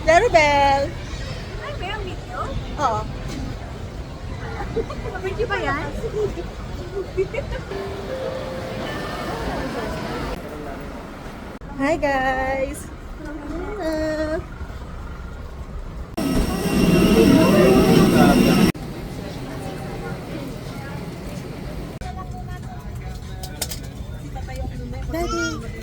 Clarabel. Ay, mayroong video? Oo. Video ba yan? Hi guys. Hello. Daddy.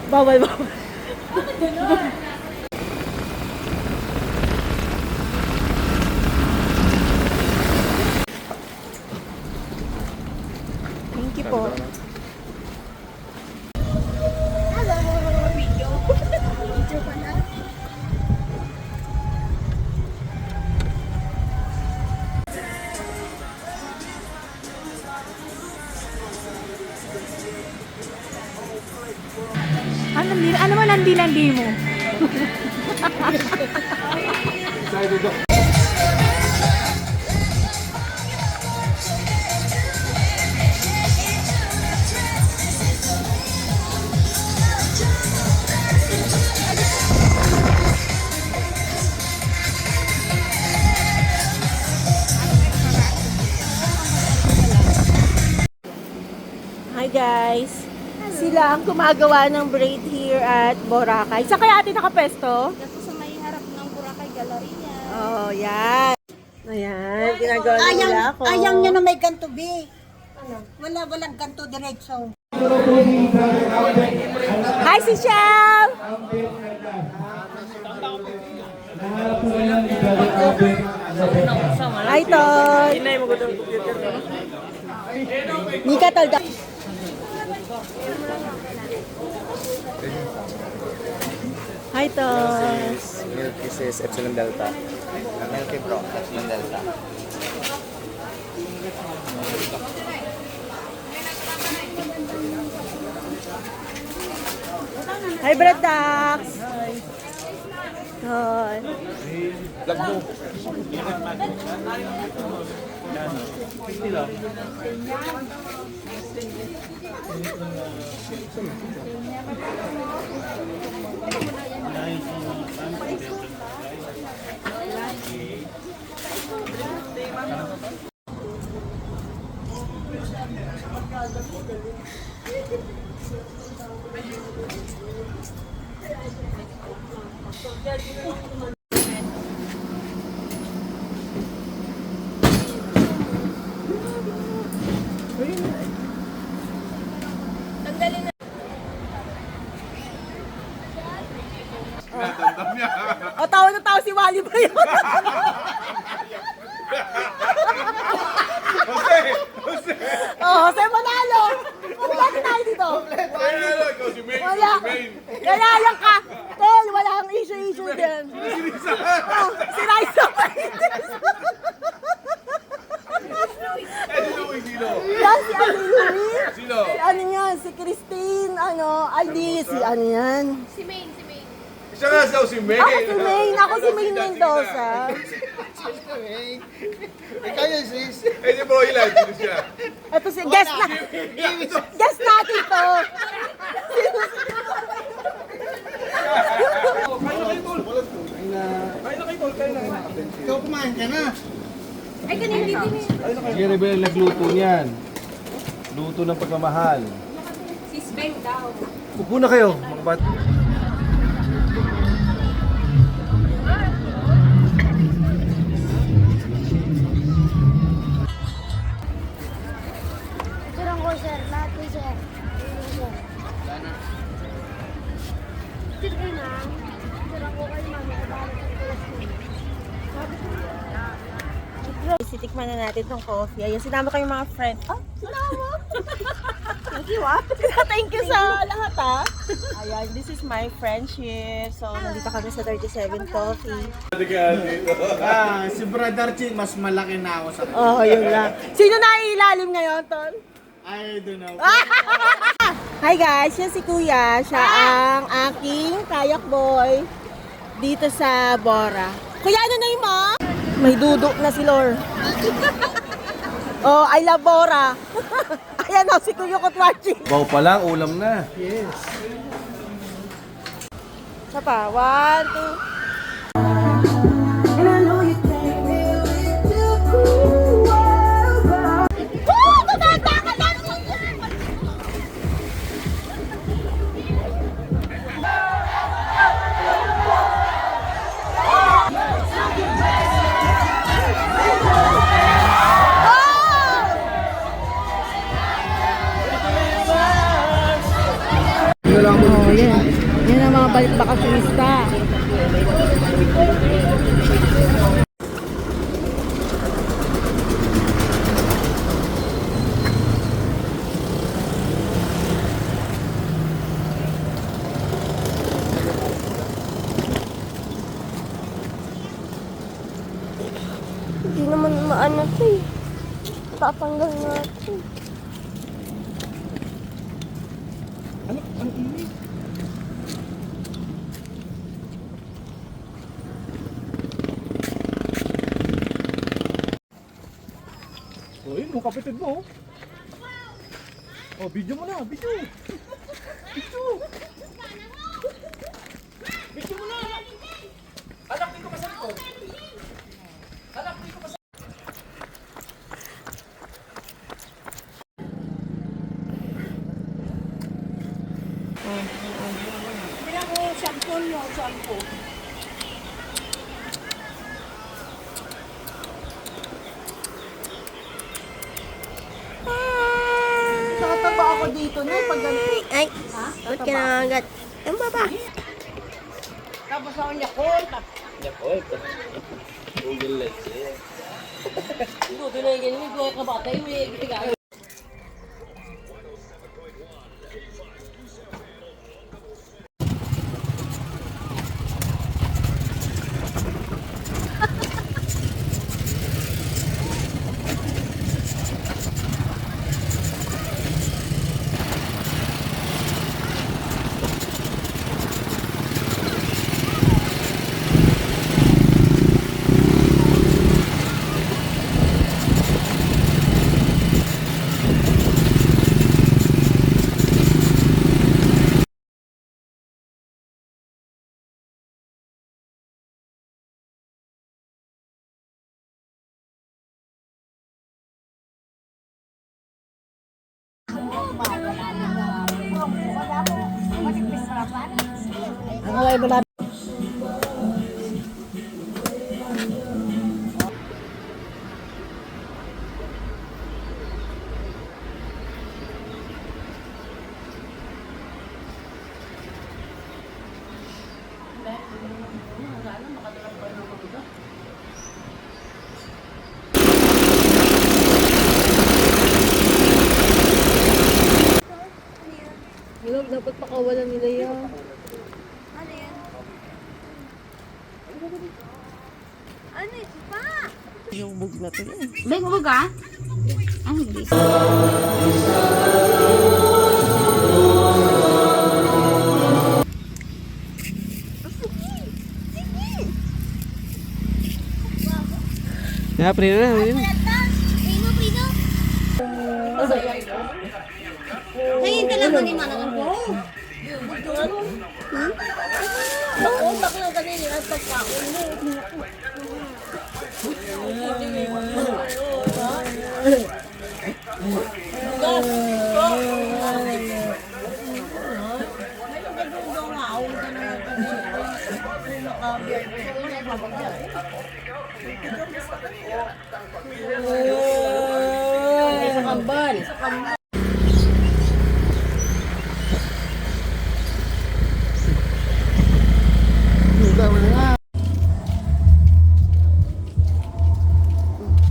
Bawal, bawal. Thank you po. Hello! Video. Video pala. Ano mo landi-landi mo? Hi guys! Sila ang gumagawa ng braid here at Boracay. Saan kaya atin nakapesto? Dito sa may harap ng Boracay Galleria. Oh, yan. Ayan, ginagawa na nila ako. Ayang nyo na may ganto, B. Walang ganto diretso. Hi, si Shell! Hi, Toy! Nika, talda. Hi, Toys! Milky sis, Epsilon Delta. Milky bro, Epsilon Delta. Hi, Brad Dax! Toy! Vlog mo. O, tawa na tawa si Wally ba yun? Oh, Jose Manalo! Kompleto tayo dito. Wala. Kaya yan ka. Tol, wala kang issue din. Oh, si Raisa pa yan, si ano Louie. Sino? Si ano yan, si Christine, ay di, si ano yan. Si Maine, si Maine. Siya nga daw si May. Ako si Maine Mendoza. Ikaw yun sis. Eh di bro, ilan? Sino siya? Ito si, guest natin to. Ikaw kumain ka na. Ay, kanina din eh. Si Rebel nagluto niyan. Luto ng pagmamahal. Si Sven daw. Upo na kayo, mga bat. Turang ko, sir. Lahat ko, sir. Turang na. Turang ko kayo, mami. Sitikman na natin tong coffee. Ayun, sinama ko yung mga friend. Ah, sinama? you ah. Thank you sa lahat ah. Ayan, this is my friendship. So, nandito kami sa 37 Coffee. Si Brother Chin, mas malaki na ako sa kanya. Oh, yun lang. Sino na ilalim ngayon, Tol? I don't know. Hi guys, yan si Kuya. Siya ang aking kayak boy dito sa Bora. Kuya, ano na mo? May dudok na si Lor. Oh, I love Bora. Ayan o, si Kuya Kutwachi. Wow pa lang, ulam na. Yes. Isa pa, 1, 2. Oh, yan. Yan ang mga balik bakasyonista. Hindi naman maano ito eh. Tatanggal natin. Oh, yun, yung kapatid mo. Oh, video mo na, video. Video. Video mo na. Anak, di ko pa sa likod. Anak, di ko pa sa Nakataba ako dito na pag ganito. Ay, ba't ka nangagat? Ang baba. Tapos ako niya call. Google Lens eh. Ako ay wala. Dapat pakawalan nila yan. Ano ito pa? Yung bug na to eh. May hubog ah? Ah, hindi. Yeah, pre na. Prino, Prino. Ngayon talaga ni Manang ko. Ang utak na kanina at pagkaon mo. Sa kambal.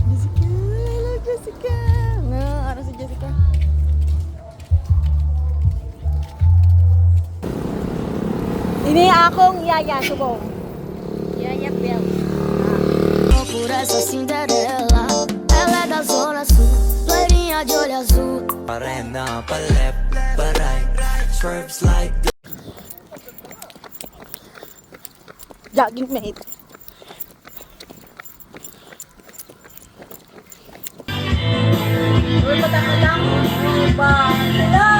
Jessica, hello Jessica. Ano si Jessica? akong yaya subong. Yaya Bel. Por essa Cinderela, ela é da zona sul, loirinha de olho azul. Arena pa left, pa right, swerves like Jogging mate. Uy, pataka lang. Ba? Hello!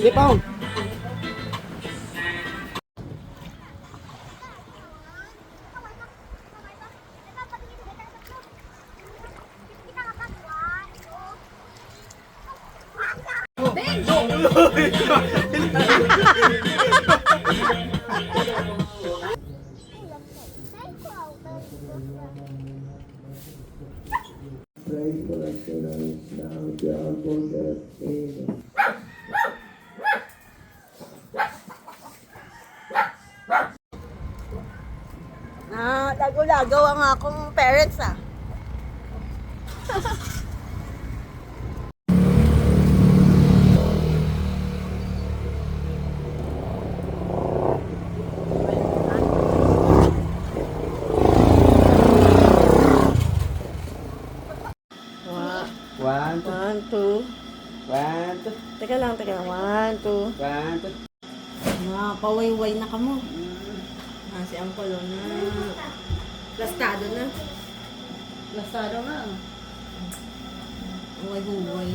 Lipaw. Lago-lagaw ang akong parents ah. One, two, 1, 2. one, two, Teka lang. 1, 2. one, two. Pawayway na ka mo. Si Uncle na. Plastado na. Lasado nga. Huway-huway.